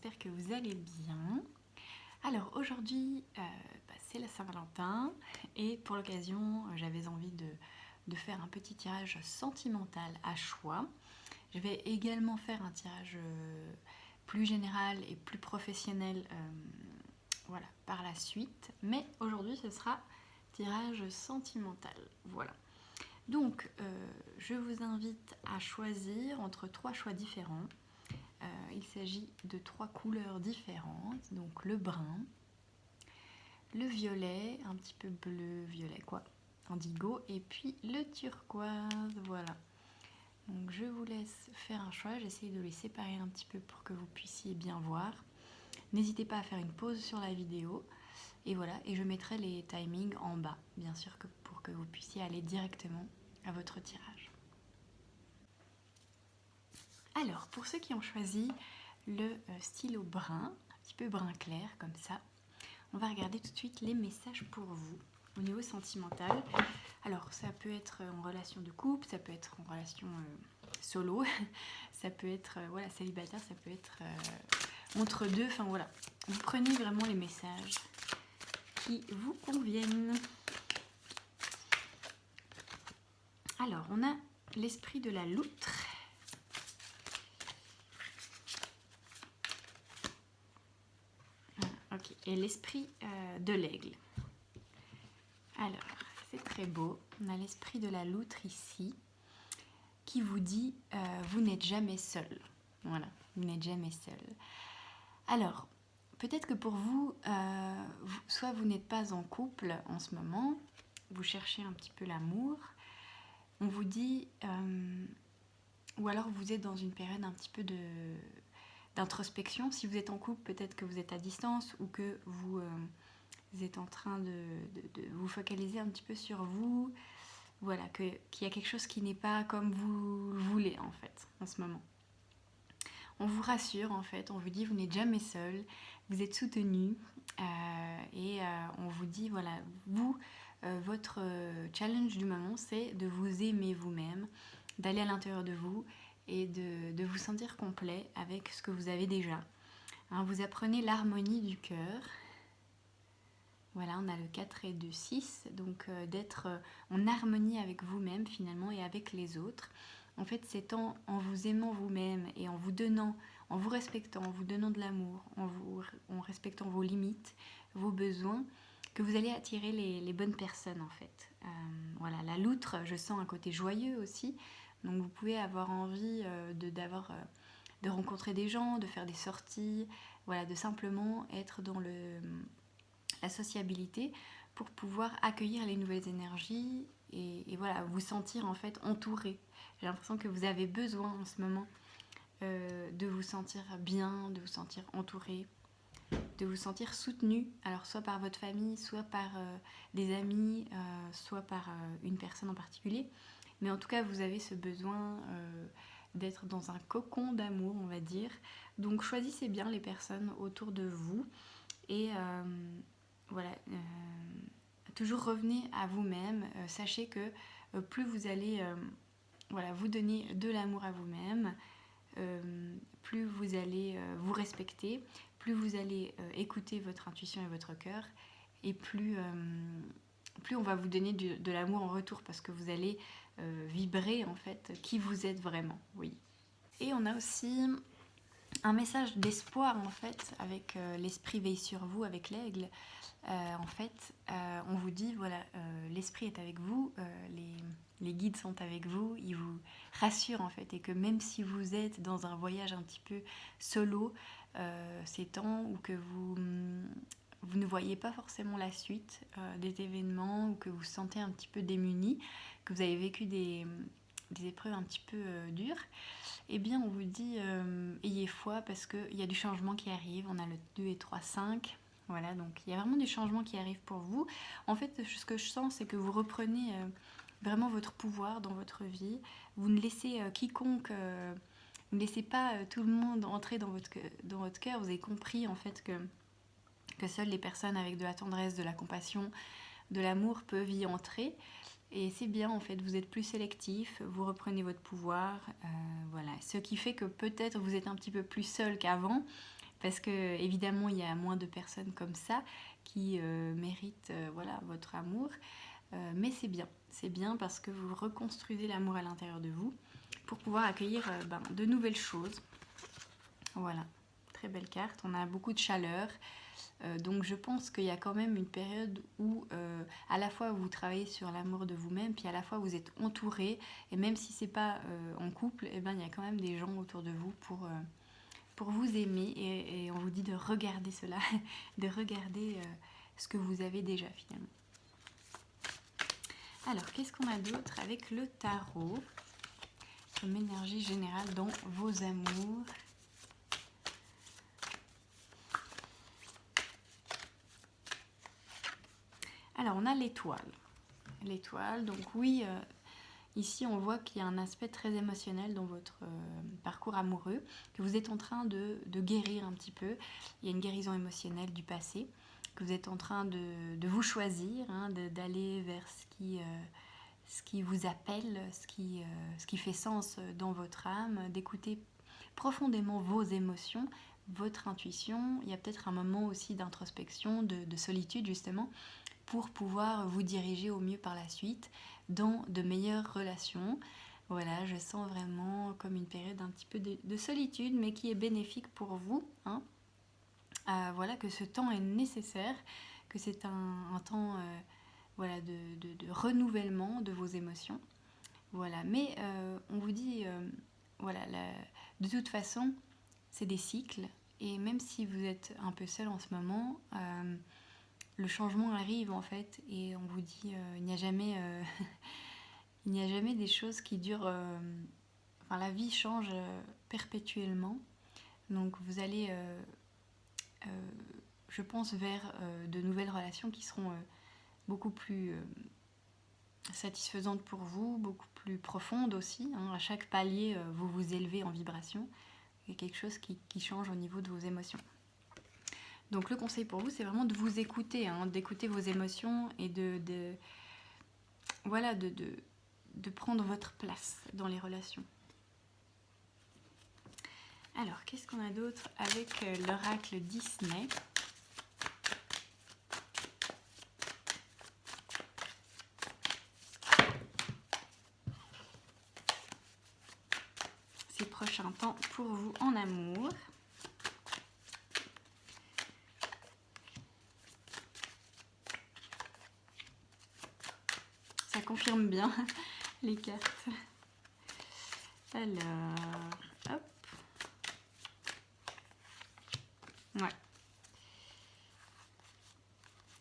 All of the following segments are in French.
j'espère que vous allez bien. Alors aujourd'hui, c'est la Saint-Valentin et pour l'occasion, j'avais envie de faire un petit tirage sentimental à choix. Je vais également faire un tirage plus général et plus professionnel voilà, par la suite. Mais aujourd'hui, ce sera tirage sentimental. Voilà. Donc, je vous invite à choisir entre 3 choix différents. Il s'agit de 3 couleurs différentes, donc le brun, le violet, un petit peu bleu, violet quoi, indigo, et puis le turquoise, voilà. Donc je vous laisse faire un choix, j'essaie de les séparer un petit peu pour que vous puissiez bien voir. N'hésitez pas à faire une pause sur la vidéo, et voilà, et je mettrai les timings en bas, bien sûr, pour que vous puissiez aller directement à votre tirage. Alors, pour ceux qui ont choisi le stylo brun, un petit peu brun clair comme ça, on va regarder tout de suite les messages pour vous au niveau sentimental. Alors, ça peut être en relation de couple, ça peut être en relation solo, ça peut être voilà, célibataire, ça peut être entre deux, enfin voilà. Vous prenez vraiment les messages qui vous conviennent. Alors, on a l'esprit de la loutre. Ok, et l'esprit de l'aigle. Alors, c'est très beau. On a l'esprit de la loutre ici qui vous dit vous n'êtes jamais seul. Voilà, vous n'êtes jamais seul. Alors, peut-être que pour vous, soit vous n'êtes pas en couple en ce moment, vous cherchez un petit peu l'amour, on vous dit, ou alors vous êtes dans une période un petit peu d'introspection. Si vous êtes en couple, peut-être que vous êtes à distance ou que vous êtes en train de vous focaliser un petit peu sur vous. Voilà, qu'il y a quelque chose qui n'est pas comme vous le voulez en fait, en ce moment. On vous rassure en fait, on vous dit vous n'êtes jamais seul, vous êtes soutenu et on vous dit voilà, vous, votre challenge du moment c'est de vous aimer vous-même, d'aller à l'intérieur de vous et de vous sentir complet avec ce que vous avez déjà. Hein, vous apprenez l'harmonie du cœur. Voilà, on a le 4 et 2, 6, donc d'être en harmonie avec vous-même finalement et avec les autres. En fait, c'est en vous aimant vous-même et en vous donnant, en vous respectant, en vous donnant de l'amour, en respectant vos limites, vos besoins, que vous allez attirer les bonnes personnes en fait. Voilà, la loutre, je sens un côté joyeux aussi, donc vous pouvez avoir envie de rencontrer des gens, de faire des sorties, voilà, de simplement être dans la sociabilité pour pouvoir accueillir les nouvelles énergies et voilà, vous sentir en fait entouré. J'ai l'impression que vous avez besoin en ce moment de vous sentir bien, de vous sentir entouré, de vous sentir soutenu, alors soit par votre famille, soit par des amis, soit par une personne en particulier. Mais en tout cas, vous avez ce besoin d'être dans un cocon d'amour, on va dire. Donc choisissez bien les personnes autour de vous et voilà, toujours revenez à vous-même. Sachez que plus vous allez voilà, vous donner de l'amour à vous-même, plus vous allez vous respecter, plus vous allez écouter votre intuition et votre cœur, et plus on va vous donner de l'amour en retour parce que vous allez vibrer en fait qui vous êtes vraiment. Oui. Et on a aussi un message d'espoir en fait avec l'esprit veille sur vous, avec l'aigle. En fait, on vous dit voilà, l'esprit est avec vous, les guides sont avec vous, ils vous rassurent en fait, et que même si vous êtes dans un voyage un petit peu solo ces temps, ou que vous ne voyez pas forcément la suite des événements, ou que vous vous sentez un petit peu démuni, que vous avez vécu des épreuves un petit peu dures, eh bien on vous dit ayez foi parce qu'il y a du changement qui arrive. On a le 2 et 3, 5. Voilà, donc il y a vraiment du changement qui arrive pour vous. En fait, ce que je sens, c'est que vous reprenez vraiment votre pouvoir dans votre vie. Vous ne laissez quiconque, vous ne laissez pas tout le monde entrer dans votre cœur. Vous avez compris en fait que seules les personnes avec de la tendresse, de la compassion, de l'amour peuvent y entrer. Et c'est bien en fait, vous êtes plus sélectif, vous reprenez votre pouvoir, voilà. Ce qui fait que peut-être vous êtes un petit peu plus seul qu'avant, parce que évidemment il y a moins de personnes comme ça qui méritent voilà, votre amour. Mais c'est bien parce que vous reconstruisez l'amour à l'intérieur de vous pour pouvoir accueillir de nouvelles choses. Voilà, très belle carte. On a beaucoup de chaleur. Donc je pense qu'il y a quand même une période où à la fois vous travaillez sur l'amour de vous-même, puis à la fois vous êtes entouré, et même si c'est pas en couple, eh ben, il y a quand même des gens autour de vous pour vous aimer, et on vous dit de regarder cela, de regarder ce que vous avez déjà finalement. Alors qu'est-ce qu'on a d'autre avec le tarot comme énergie générale dans vos amours? Alors, on a l'étoile. L'étoile, donc oui, ici on voit qu'il y a un aspect très émotionnel dans votre parcours amoureux, que vous êtes en train de guérir un petit peu. Il y a une guérison émotionnelle du passé, que vous êtes en train de vous choisir, hein, d'aller vers ce qui vous appelle, ce qui fait sens dans votre âme, d'écouter profondément vos émotions, votre intuition. Il y a peut-être un moment aussi d'introspection, de solitude justement, pour pouvoir vous diriger au mieux par la suite dans de meilleures relations. Voilà, je sens vraiment comme une période un petit peu de solitude, mais qui est bénéfique pour vous, hein. Voilà, que ce temps est nécessaire, que c'est un temps voilà, de renouvellement de vos émotions. Voilà, mais on vous dit, voilà, de toute façon, c'est des cycles, et même si vous êtes un peu seul en ce moment, le changement arrive en fait, et on vous dit il n'y a jamais il n'y a jamais des choses qui durent enfin la vie change perpétuellement, donc vous allez je pense vers de nouvelles relations qui seront beaucoup plus satisfaisantes pour vous, beaucoup plus profondes aussi, hein. À chaque palier vous vous élevez en vibration, il y a quelque chose qui change au niveau de vos émotions. Donc le conseil pour vous, c'est vraiment de vous écouter, hein, d'écouter vos émotions, et voilà, de prendre votre place dans les relations. Alors, qu'est-ce qu'on a d'autre avec l'oracle Disney? Ces prochains temps pour vous en amour. Ça confirme bien les cartes. Alors, hop. Ouais.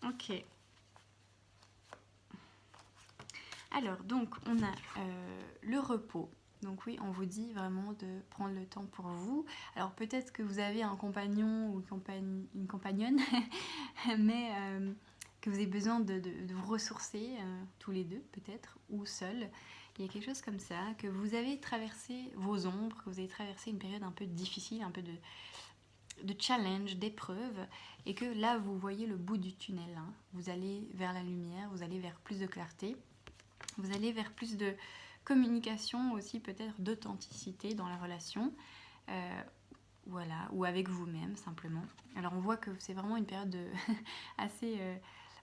Ok. Alors, donc, on a le repos. Donc oui, on vous dit vraiment de prendre le temps pour vous. Alors peut-être que vous avez un compagnon ou une compagnonne, mais que vous avez besoin de vous ressourcer tous les deux peut-être, ou seul. Il y a quelque chose comme ça, que vous avez traversé vos ombres, que vous avez traversé une période un peu difficile, un peu de challenge, d'épreuve, et que là vous voyez le bout du tunnel, hein. Vous allez vers la lumière, vous allez vers plus de clarté, vous allez vers plus de communication aussi, peut-être d'authenticité dans la relation, voilà, ou avec vous-même simplement. Alors on voit que c'est vraiment une période assez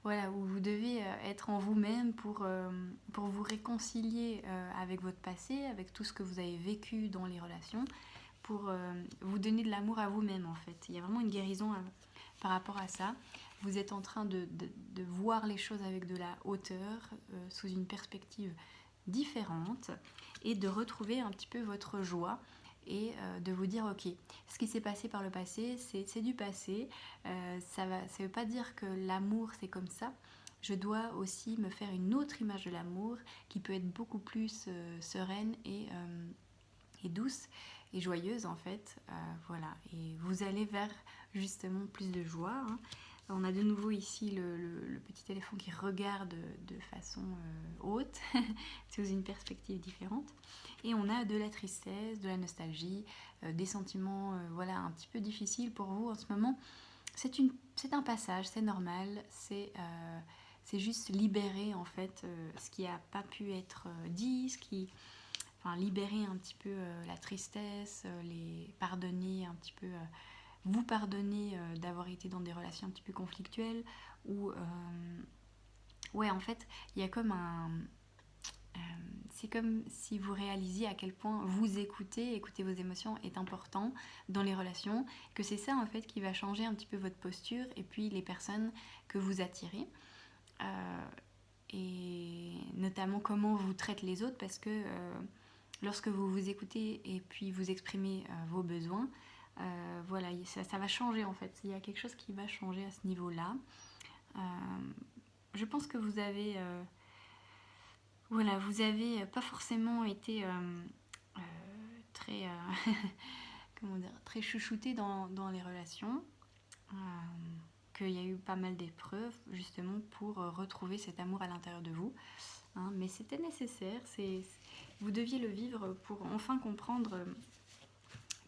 voilà, où vous devez être en vous-même pour vous réconcilier avec votre passé, avec tout ce que vous avez vécu dans les relations, pour vous donner de l'amour à vous-même en fait. Il y a vraiment une guérison par rapport à ça. Vous êtes en train de voir les choses avec de la hauteur, sous une perspective différente, et de retrouver un petit peu votre joie, et de vous dire ok, ce qui s'est passé par le passé, c'est du passé, ça veut pas dire que l'amour c'est comme ça. Je dois aussi me faire une autre image de l'amour qui peut être beaucoup plus sereine et douce et joyeuse en fait, voilà, et vous allez vers justement plus de joie, hein. On a de nouveau ici le petit éléphant qui regarde de façon haute, sous une perspective différente. Et on a de la tristesse, de la nostalgie, des sentiments voilà, un petit peu difficiles pour vous en ce moment. C'est un passage, c'est normal, c'est juste libérer en fait ce qui n'a pas pu être dit, enfin, libérer un petit peu la tristesse, les pardonner un petit peu vous pardonner d'avoir été dans des relations un petit peu conflictuelles, ou ouais, en fait, il y a comme c'est comme si vous réalisiez à quel point vous écouter vos émotions est important dans les relations, que c'est ça en fait qui va changer un petit peu votre posture et puis les personnes que vous attirez. Et notamment comment vous traitez les autres, parce que lorsque vous vous écoutez et puis vous exprimez vos besoins, voilà, ça va changer en fait. Il y a quelque chose qui va changer à ce niveau-là. Je pense que vous avez voilà, vous avez pas forcément été très comment dire, très chouchouté dans les relations, qu'il y a eu pas mal d'épreuves justement pour retrouver cet amour à l'intérieur de vous, hein, mais c'était nécessaire, vous deviez le vivre pour enfin comprendre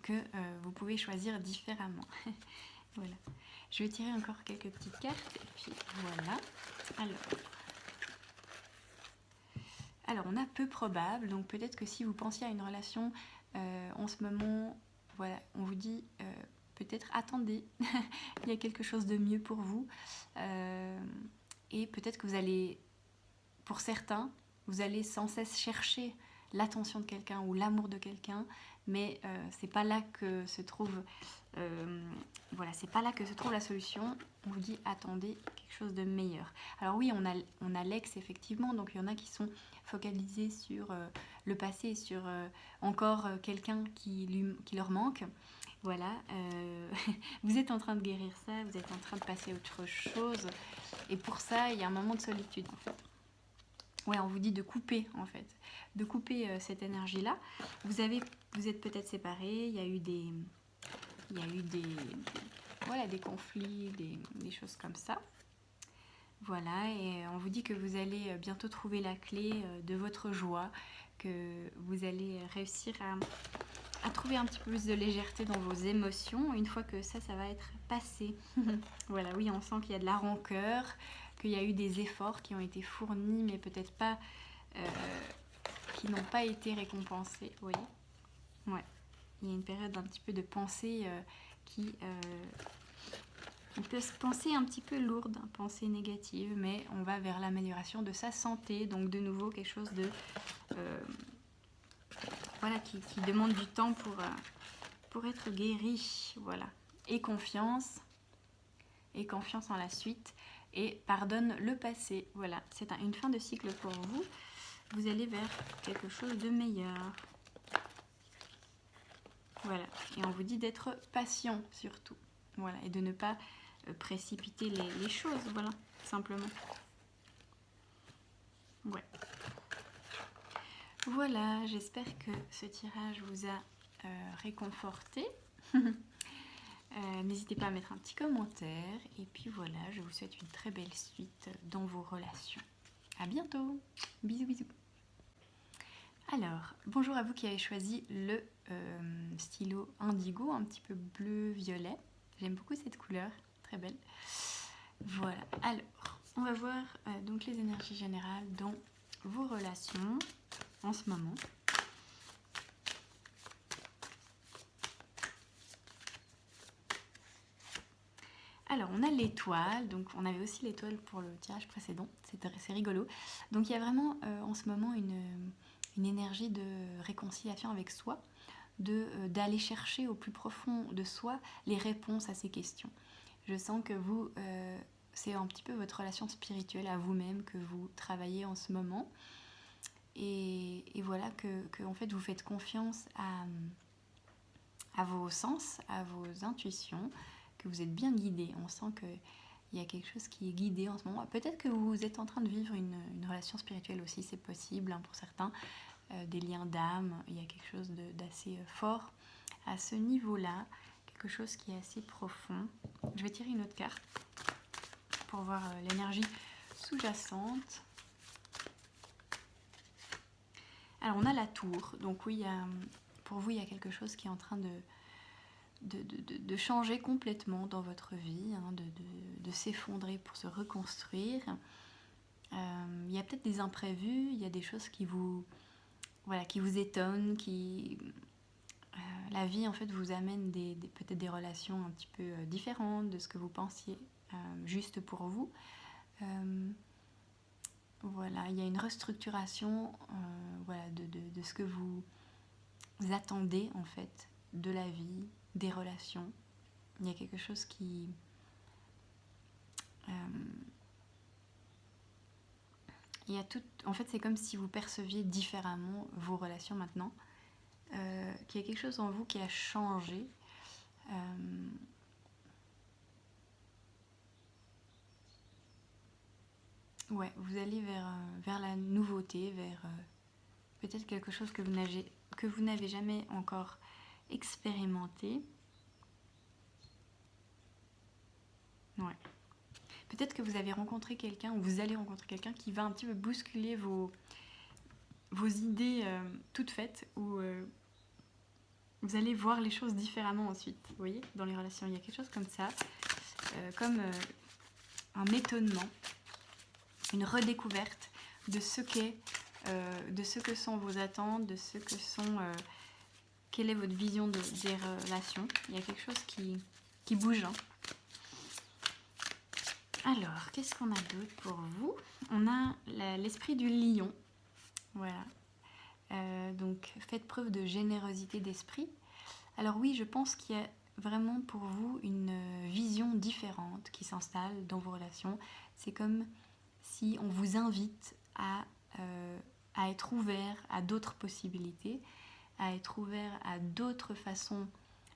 que vous pouvez choisir différemment. Voilà. Je vais tirer encore quelques petites cartes et puis voilà. Alors on a peu probable, donc peut-être que si vous pensiez à une relation en ce moment, voilà, on vous dit peut-être attendez, il y a quelque chose de mieux pour vous, et peut-être que vous allez, pour certains, vous allez sans cesse chercher l'attention de quelqu'un ou l'amour de quelqu'un, mais c'est pas là que se trouve voilà, c'est pas là que se trouve la solution. On vous dit attendez quelque chose de meilleur. Alors oui, on a l'ex effectivement, donc il y en a qui sont focalisés sur le passé, sur encore quelqu'un qui leur manque. Voilà, vous êtes en train de guérir ça, vous êtes en train de passer à autre chose, et pour ça il y a un moment de solitude en fait. Ouais, on vous dit de couper en fait, de couper cette énergie-là. Vous êtes peut-être séparés, il y a eu des voilà, des conflits, des choses comme ça. Voilà, et on vous dit que vous allez bientôt trouver la clé de votre joie, que vous allez réussir à trouver un petit peu plus de légèreté dans vos émotions une fois que ça va être passé. Voilà, oui, on sent qu'il y a de la rancœur, qu'il y a eu des efforts qui ont été fournis, mais peut-être pas, qui n'ont pas été récompensés, vous voyez. Ouais, il y a une période un petit peu de pensée qui peut se penser un petit peu lourde, pensée négative, mais on va vers l'amélioration de sa santé, donc de nouveau quelque chose de voilà, qui demande du temps pour être guéri, voilà, et confiance en la suite, et pardonne le passé. Voilà, c'est une fin de cycle pour vous. Vous allez vers quelque chose de meilleur. Voilà, et on vous dit d'être patient surtout, voilà, et de ne pas précipiter les choses, voilà, simplement. Ouais. Voilà, j'espère que ce tirage vous a réconforté. N'hésitez pas à mettre un petit commentaire, et puis voilà, je vous souhaite une très belle suite dans vos relations. À bientôt, bisous bisous. Alors, bonjour à vous qui avez choisi le stylo indigo, un petit peu bleu-violet. J'aime beaucoup cette couleur, très belle. Voilà, alors, on va voir donc les énergies générales dans vos relations en ce moment. Alors, on a l'étoile, donc on avait aussi l'étoile pour le tirage précédent, c'est rigolo. Donc, il y a vraiment en ce moment une énergie de réconciliation avec soi, d'aller chercher au plus profond de soi les réponses à ces questions. Je sens que vous, c'est un petit peu votre relation spirituelle à vous-même que vous travaillez en ce moment. Et voilà que en fait, vous faites confiance à vos sens, à vos intuitions, que vous êtes bien guidé. On sent qu'il y a quelque chose qui est guidé en ce moment. Peut-être que vous êtes en train de vivre une relation spirituelle aussi, c'est possible hein, pour certains. Des liens d'âme, il y a quelque chose d'assez fort à ce niveau-là, quelque chose qui est assez profond. Je vais tirer une autre carte pour voir l'énergie sous-jacente. Alors on a la tour, donc oui, pour vous il y a quelque chose qui est en train de changer complètement dans votre vie, hein, de s'effondrer pour se reconstruire. Il y a peut-être des imprévus, il y a des choses qui vous étonnent, la vie en fait vous amène peut-être des relations un petit peu différentes de ce que vous pensiez juste pour vous. Voilà, il y a une restructuration voilà, de ce que vous attendez en fait de la vie, des relations. Il y a quelque chose qui... il y a tout, en fait, c'est comme si vous perceviez différemment vos relations maintenant. Qu'il y a quelque chose en vous qui a changé. Ouais, vous allez vers la nouveauté, vers peut-être quelque chose que vous n'avez jamais encore expérimenté. Ouais. Peut-être que vous avez rencontré quelqu'un ou vous allez rencontrer quelqu'un qui va un petit peu bousculer vos idées toutes faites ou vous allez voir les choses différemment ensuite. Vous voyez, dans les relations, il y a quelque chose comme ça, comme un étonnement, une redécouverte de ce de ce que sont vos attentes, de ce que sont... quelle est votre vision des relations. Il y a quelque chose qui bouge. Hein. Alors, qu'est-ce qu'on a d'autre pour vous? On a l'esprit du lion. Voilà. Donc, faites preuve de générosité d'esprit. Alors oui, je pense qu'il y a vraiment pour vous une vision différente qui s'installe dans vos relations. C'est comme si on vous invite à être ouvert à d'autres possibilités, à être ouvert à d'autres façons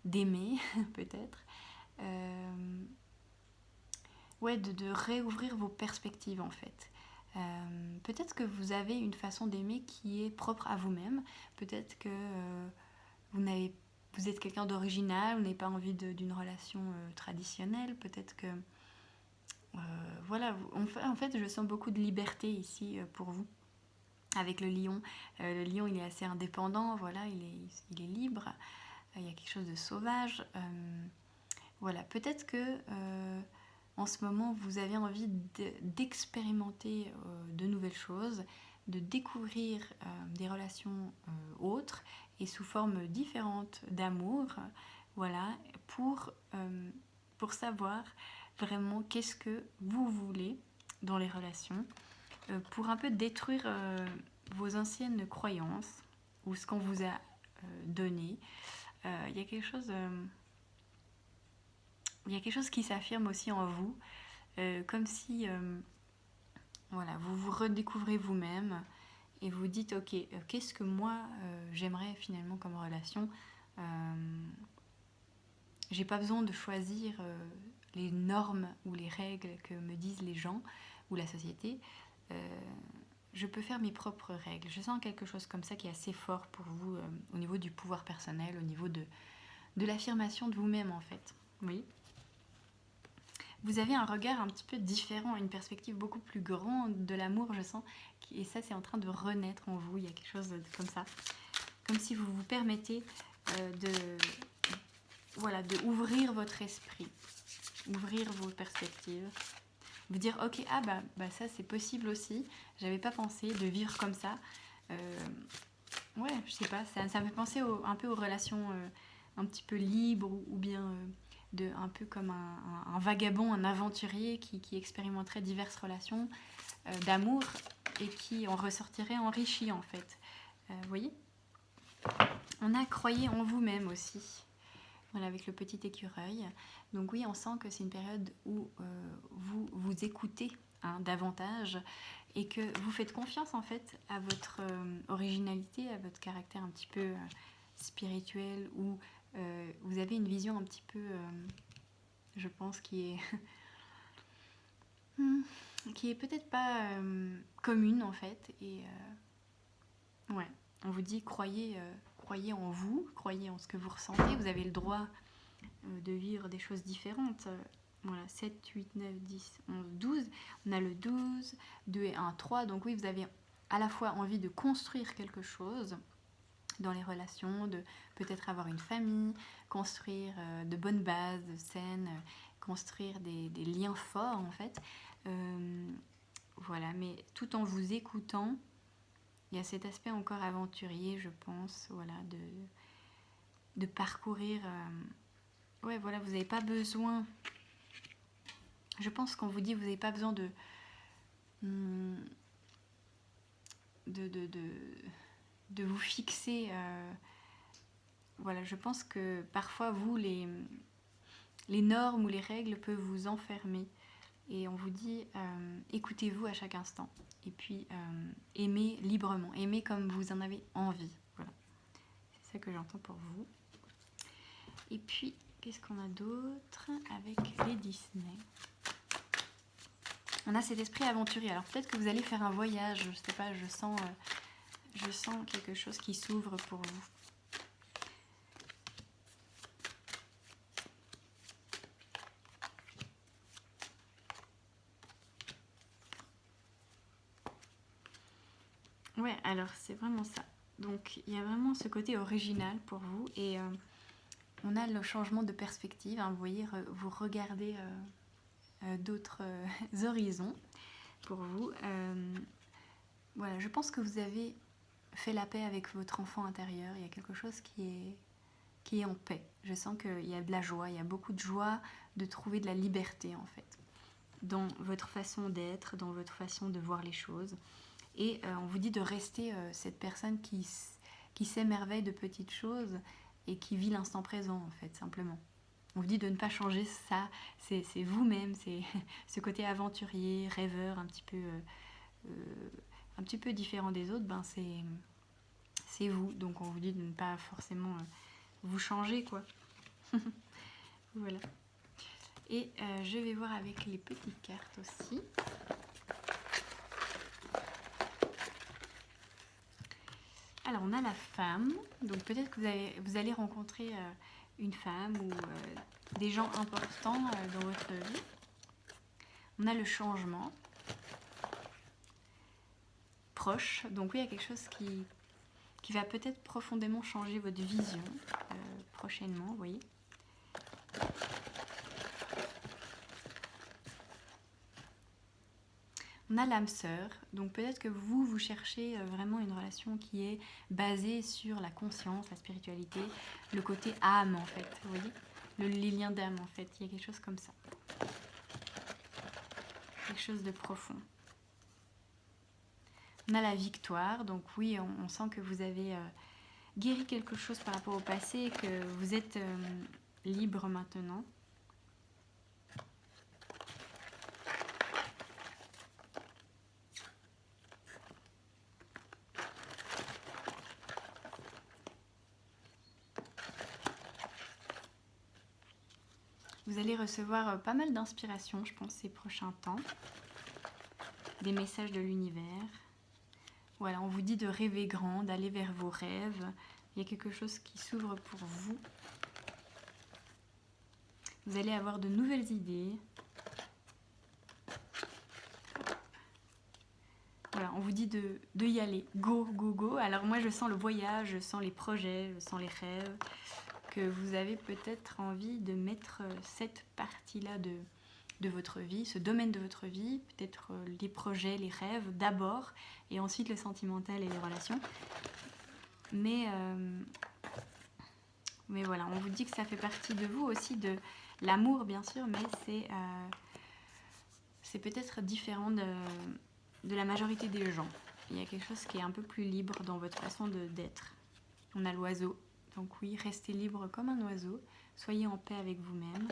d'aimer, peut-être. Ouais, de réouvrir vos perspectives en fait. Peut-être que vous avez une façon d'aimer qui est propre à vous-même. Peut-être que vous êtes quelqu'un d'original, vous n'avez pas envie d'une relation traditionnelle. Peut-être que... voilà, en fait, je sens beaucoup de liberté ici pour vous. Avec le lion. Le lion, il est assez indépendant, voilà, il est libre. Il y a quelque chose de sauvage. Voilà, peut-être que... en ce moment, vous avez envie d'expérimenter de nouvelles choses, de découvrir des relations autres et sous forme différente d'amour, voilà, pour savoir vraiment qu'est-ce que vous voulez dans les relations, pour un peu détruire vos anciennes croyances ou ce qu'on vous a donné. Il y a quelque chose... il y a quelque chose qui s'affirme aussi en vous, comme si voilà, vous vous redécouvrez vous-même et vous dites ok, qu'est-ce que moi j'aimerais finalement comme relation. J'ai pas besoin de choisir les normes ou les règles que me disent les gens ou la société. Je peux faire mes propres règles. Je sens quelque chose comme ça qui est assez fort pour vous au niveau du pouvoir personnel, au niveau de l'affirmation de vous-même en fait. Oui. Vous avez un regard un petit peu différent, une perspective beaucoup plus grande de l'amour, je sens. Et ça, c'est en train de renaître en vous. Il y a quelque chose comme ça. Comme si vous vous permettez voilà, de ouvrir votre esprit, ouvrir vos perspectives. Vous dire, ok, ah bah ça, c'est possible aussi. J'avais pas pensé de vivre comme ça. Ouais, je sais pas, ça me fait penser un peu aux relations un petit peu libres ou bien... un peu comme un vagabond, un aventurier qui expérimenterait diverses relations d'amour et qui en ressortirait enrichi en fait. Vous voyez ? On a croyé en vous-même aussi, voilà, avec le petit écureuil. Donc oui, on sent que c'est une période où vous écoutez davantage et que vous faites confiance en fait à votre originalité, à votre caractère un petit peu spirituel ou vous avez une vision un petit peu, je pense, qui est peut-être pas commune en fait. Et ouais, on vous dit croyez en vous, croyez en ce que vous ressentez. Vous avez le droit de vivre des choses différentes. Voilà, 7, 8, 9, 10, 11, 12. On a le 12, 2 et 1, 3. Donc oui, vous avez à la fois envie de construire quelque chose dans les relations, de peut-être avoir une famille, construire de bonnes bases saines, construire des liens forts en fait. Voilà, mais tout en vous écoutant, il y a cet aspect encore aventurier, je pense, voilà, parcourir. Ouais, voilà, vous n'avez pas besoin. Je pense qu'on vous dit vous n'avez pas besoin hum, de vous fixer. Voilà, je pense que parfois vous les normes ou les règles peuvent vous enfermer. Et on vous dit écoutez-vous à chaque instant. Et puis aimez librement, aimez comme vous en avez envie. Voilà, c'est ça que j'entends pour vous. Et puis, qu'est-ce qu'on a d'autre avec les Disney? On a cet esprit aventurier. Alors peut-être que vous allez faire un voyage, je sais pas, je sens quelque chose qui s'ouvre pour vous. Ouais, alors c'est vraiment ça. Donc il y a vraiment ce côté original pour vous et on a le changement de perspective. Hein, vous voyez, vous regardez d'autres horizons pour vous. Voilà, je pense que vous avez fait la paix avec votre enfant intérieur. Il y a quelque chose qui est en paix. Je sens qu'il y a de la joie, il y a beaucoup de joie de trouver de la liberté en fait dans votre façon d'être, dans votre façon de voir les choses. Et on vous dit de rester cette personne qui s'émerveille de petites choses et qui vit l'instant présent en fait, simplement. On vous dit de ne pas changer ça, c'est vous-même, c'est ce côté aventurier, rêveur, un petit peu différent des autres, ben c'est vous. Donc on vous dit de ne pas forcément vous changer, quoi. Voilà. Et je vais voir avec les petites cartes aussi. Alors on a la femme, donc peut-être que vous allez rencontrer une femme ou des gens importants dans votre vie. On a le changement proche, donc oui, il y a quelque chose qui va peut-être profondément changer votre vision prochainement, vous voyez. On a l'âme sœur, donc peut-être que vous cherchez vraiment une relation qui est basée sur la conscience, la spiritualité, le côté âme en fait, vous voyez, les liens d'âme en fait, il y a quelque chose comme ça. Quelque chose de profond. On a la victoire, donc oui, on sent que vous avez guéri quelque chose par rapport au passé et que vous êtes libre maintenant. Vous allez recevoir pas mal d'inspiration, je pense, ces prochains temps. Des messages de l'univers. Voilà, on vous dit de rêver grand, d'aller vers vos rêves. Il y a quelque chose qui s'ouvre pour vous. Vous allez avoir de nouvelles idées. Voilà, on vous dit de y aller. Go, go, go. Alors moi, je sens le voyage, je sens les projets, je sens les rêves. Que vous avez peut-être envie de mettre cette partie-là de votre vie, ce domaine de votre vie, peut-être les projets, les rêves d'abord, et ensuite le sentimental et les relations. Mais voilà, on vous dit que ça fait partie de vous aussi, de l'amour bien sûr, mais c'est peut-être différent de la majorité des gens. Il y a quelque chose qui est un peu plus libre dans votre façon d'être. On a l'oiseau. Donc oui, restez libre comme un oiseau. Soyez en paix avec vous-même.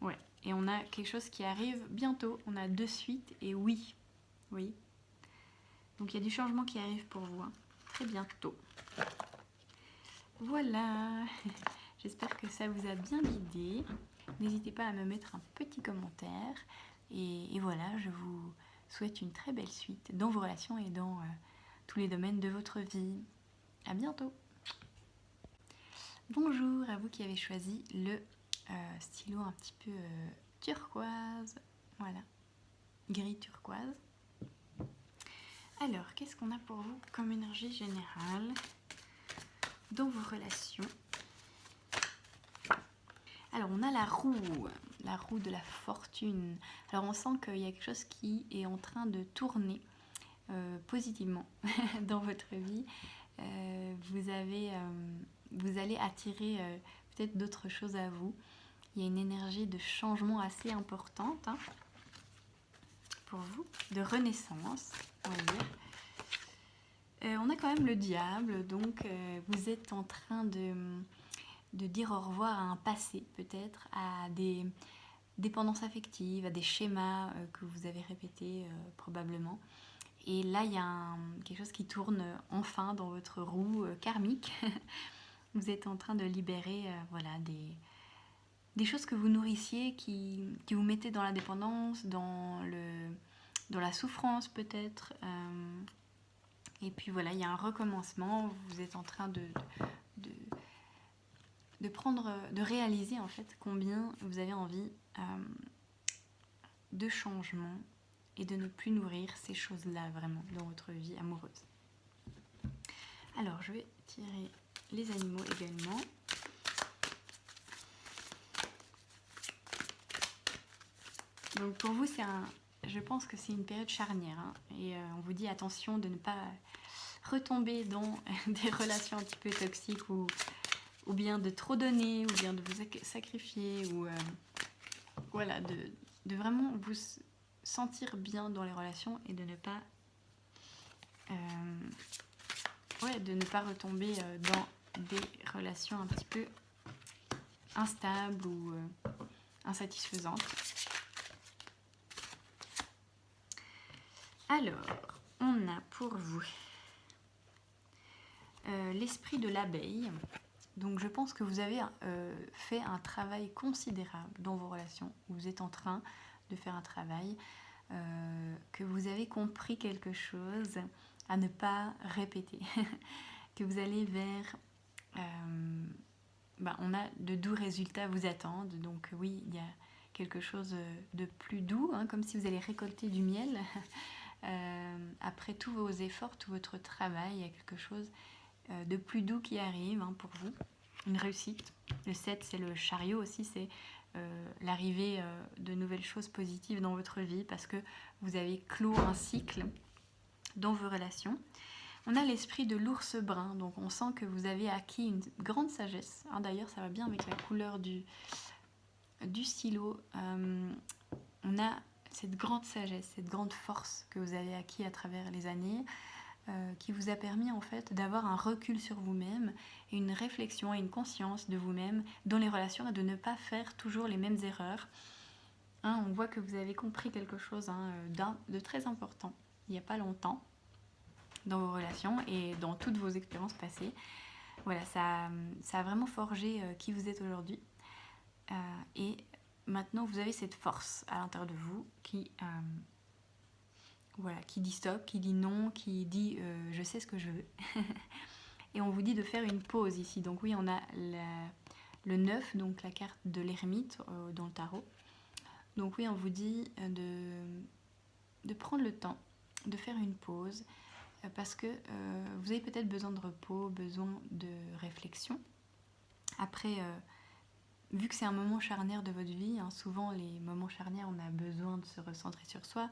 Ouais, et on a quelque chose qui arrive bientôt. On a de suite et oui. Oui. Donc il y a du changement qui arrive pour vous. Hein. Très bientôt. Voilà. J'espère que ça vous a bien guidé. N'hésitez pas à me mettre un petit commentaire. Et voilà, je vous souhaite une très belle suite dans vos relations et dans tous les domaines de votre vie. À bientôt. Bonjour à vous qui avez choisi le stylo un petit peu turquoise. Voilà, gris turquoise. Alors, qu'est-ce qu'on a pour vous comme énergie générale dans vos relations? Alors, on a la roue de la fortune. Alors, on sent qu'il y a quelque chose qui est en train de tourner positivement dans votre vie. Vous allez attirer peut-être d'autres choses à vous. Il y a une énergie de changement assez importante pour vous, de renaissance, on va dire. On a quand même le diable, donc vous êtes en train de dire au revoir à un passé, peut-être, à des dépendances affectives, à des schémas que vous avez répétés probablement. Et là, il y a quelque chose qui tourne enfin dans votre roue karmique. Vous êtes en train de libérer des choses que vous nourrissiez, qui vous mettaient dans la dépendance, dans la souffrance peut-être. Et puis voilà, il y a un recommencement. Vous êtes en train de réaliser en fait combien vous avez envie de changement et de ne plus nourrir ces choses-là vraiment dans votre vie amoureuse. Alors, je vais tirer les animaux également. Donc pour vous, je pense que c'est une période charnière. Et on vous dit attention de ne pas retomber dans des relations un petit peu toxiques ou bien de trop donner, ou bien de vous sacrifier, ou voilà, de vraiment vous sentir bien dans les relations et de ne pas retomber dans des relations un petit peu instables ou insatisfaisantes. Alors, on a pour vous l'esprit de l'abeille. Donc je pense que vous avez fait un travail considérable dans vos relations. Vous êtes en train de faire un travail, que vous avez compris quelque chose à ne pas répéter. Que vous allez vers... on a de doux résultats vous attendent. Donc oui, il y a quelque chose de plus doux, comme si vous allez récolter du miel. Après tous vos efforts, tout votre travail, il y a quelque chose de plus doux qui arrive pour vous. Une réussite. Le 7, c'est le chariot aussi, c'est l'arrivée de nouvelles choses positives dans votre vie parce que vous avez clos un cycle dans vos relations. On a l'esprit de l'ours brun, donc on sent que vous avez acquis une grande sagesse. D'ailleurs, ça va bien avec la couleur du stylo. On a cette grande sagesse, cette grande force que vous avez acquis à travers les années, qui vous a permis en fait d'avoir un recul sur vous-même et une réflexion et une conscience de vous-même dans les relations et de ne pas faire toujours les mêmes erreurs. On voit que vous avez compris quelque chose de très important il n'y a pas longtemps dans vos relations et dans toutes vos expériences passées. Voilà, ça a vraiment forgé qui vous êtes aujourd'hui. Et maintenant, vous avez cette force à l'intérieur de vous qui dit stop, qui dit non, qui dit je sais ce que je veux. Et on vous dit de faire une pause ici. Donc oui, on a le 9, donc la carte de l'ermite dans le tarot. Donc oui, on vous dit de prendre le temps, de faire une pause, parce que vous avez peut-être besoin de repos, besoin de réflexion. Après, vu que c'est un moment charnière de votre vie, souvent les moments charnières, on a besoin de se recentrer sur soi,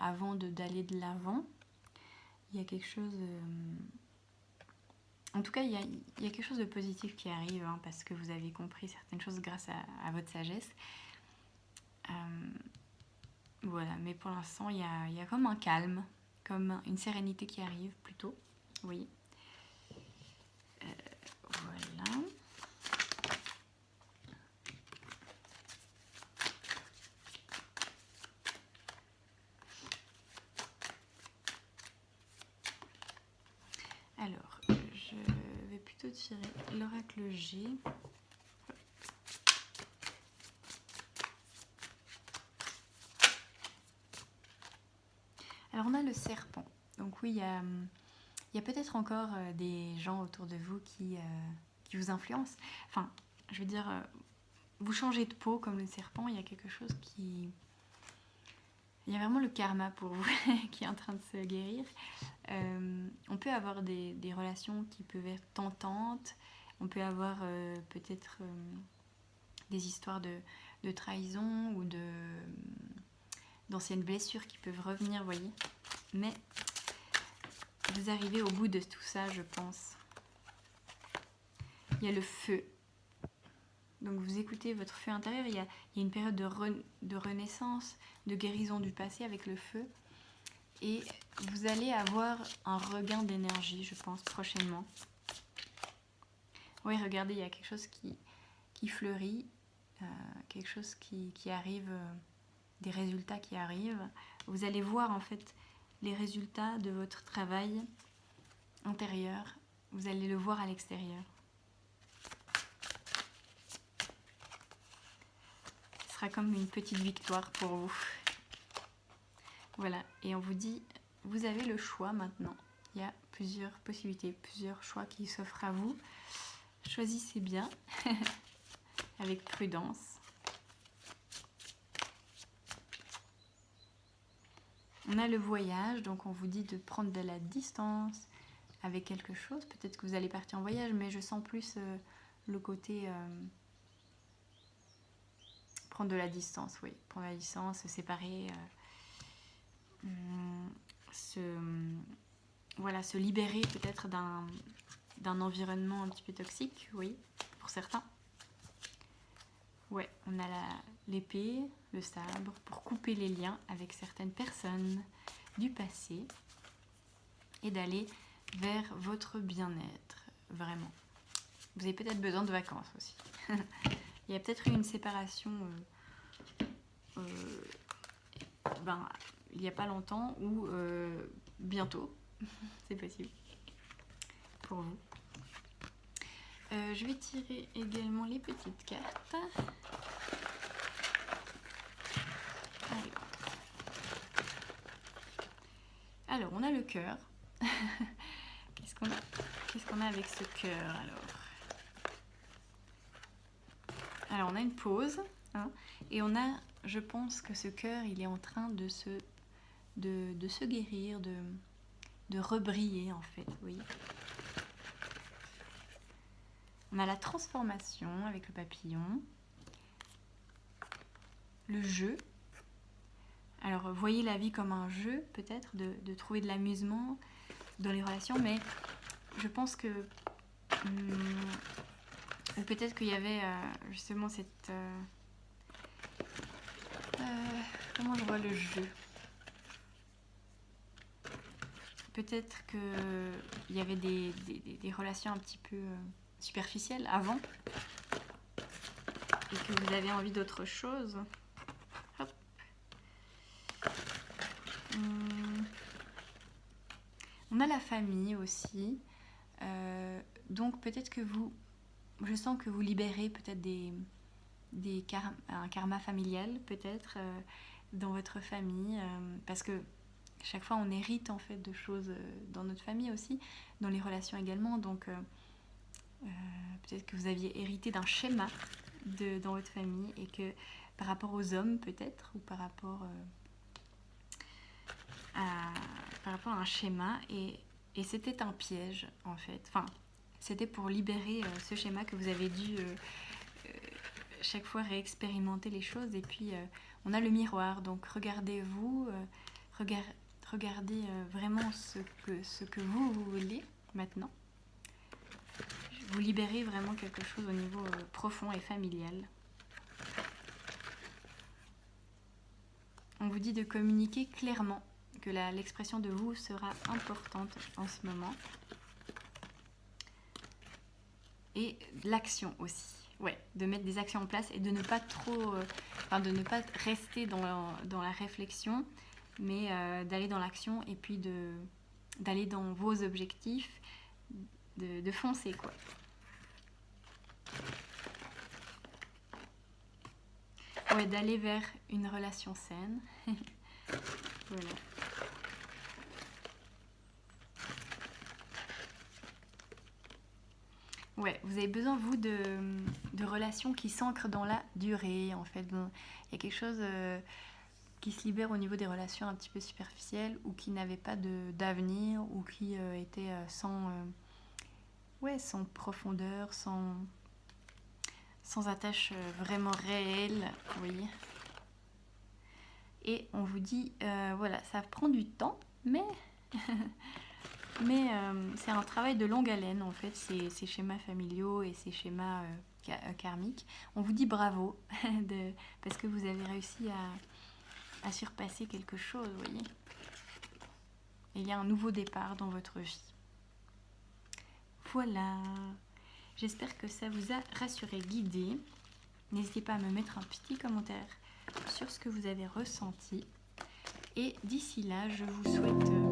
avant d'aller de l'avant. Il y a quelque chose... En tout cas, il y a quelque chose de positif qui arrive, parce que vous avez compris certaines choses grâce à votre sagesse. Voilà, mais pour l'instant, il y a comme un calme, comme une sérénité qui arrive plutôt. Oui. Voilà. Alors, je vais plutôt tirer l'oracle G. Alors, on a le serpent. Donc oui, il y a peut-être encore des gens autour de vous qui vous influencent. Enfin, je veux dire, vous changez de peau comme le serpent, il y a quelque chose qui... Il y a vraiment le karma pour vous qui est en train de se guérir. On peut avoir des relations qui peuvent être tentantes. On peut avoir peut-être des histoires de trahison ou d'anciennes blessures qui peuvent revenir, vous voyez. Mais vous arrivez au bout de tout ça, je pense. Il y a le feu. Donc vous écoutez votre feu intérieur, il y a une période de renaissance, de guérison du passé avec le feu. Et vous allez avoir un regain d'énergie, je pense, prochainement. Oui, regardez, il y a quelque chose qui fleurit, quelque chose qui arrive, des résultats qui arrivent. Vous allez voir en fait les résultats de votre travail intérieur. Vous allez le voir à l'extérieur. Ce sera comme une petite victoire pour vous. Voilà, et on vous dit, vous avez le choix maintenant. Il y a plusieurs possibilités, plusieurs choix qui s'offrent à vous. Choisissez bien, avec prudence. On a le voyage, donc on vous dit de prendre de la distance avec quelque chose. Peut-être que vous allez partir en voyage, mais je sens plus le côté prendre de la distance, oui. Prendre de la distance, se séparer, se libérer peut-être d'un environnement un petit peu toxique, oui, pour certains. Ouais, on a l'épée, le sabre, pour couper les liens avec certaines personnes du passé et d'aller vers votre bien-être, vraiment. Vous avez peut-être besoin de vacances aussi. Il y a peut-être eu une séparation il n'y a pas longtemps ou bientôt, c'est possible, pour vous. Je vais tirer également les petites cartes. Alors, on a le cœur. Qu'est-ce qu'on a avec ce cœur alors, on a une pause, hein, et on a, je pense que ce cœur, il est en train de se guérir, de rebriller en fait, vous voyez. On a la transformation avec le papillon, le jeu. Alors, voyez la vie comme un jeu, peut-être, de trouver de l'amusement dans les relations, mais je pense que ou peut-être qu'il y avait justement cette... comment je vois le jeu? Peut-être qu'il y avait des relations un petit peu superficielles avant et que vous avez envie d'autre chose. Hop. On a la famille aussi. Donc peut-être que je sens que vous libérez peut-être un karma familial peut-être dans votre famille parce que chaque fois on hérite en fait de choses dans notre famille aussi, dans les relations également, donc peut-être que vous aviez hérité d'un schéma dans votre famille et que par rapport aux hommes peut-être ou par rapport à un schéma et c'était un piège en fait, enfin c'était pour libérer ce schéma que vous avez dû chaque fois réexpérimenter les choses. Et puis on a le miroir, donc regardez-vous, regardez vraiment ce que vous voulez maintenant. Vous libérez vraiment quelque chose au niveau profond et familial. On vous dit de communiquer clairement, que l'expression de vous sera importante en ce moment. Et l'action aussi. Ouais, de mettre des actions en place et de ne pas trop, de ne pas rester dans la réflexion, mais d'aller dans l'action et puis d'aller dans vos objectifs, de foncer quoi. Ouais, d'aller vers une relation saine. Voilà. Ouais, vous avez besoin, vous, de relations qui s'ancrent dans la durée, en fait. Bon, il y a quelque chose qui se libère au niveau des relations un petit peu superficielles ou qui n'avaient pas d'avenir ou qui étaient sans profondeur, sans attache vraiment réelle, vous voyez. Et on vous dit, voilà, ça prend du temps, mais, c'est un travail de longue haleine, en fait, ces schémas familiaux et ces schémas karmiques. On vous dit bravo, parce que vous avez réussi à surpasser quelque chose, vous voyez. Et il y a un nouveau départ dans votre vie. Voilà. J'espère que ça vous a rassuré, guidé. N'hésitez pas à me mettre un petit commentaire sur ce que vous avez ressenti. Et d'ici là, je vous souhaite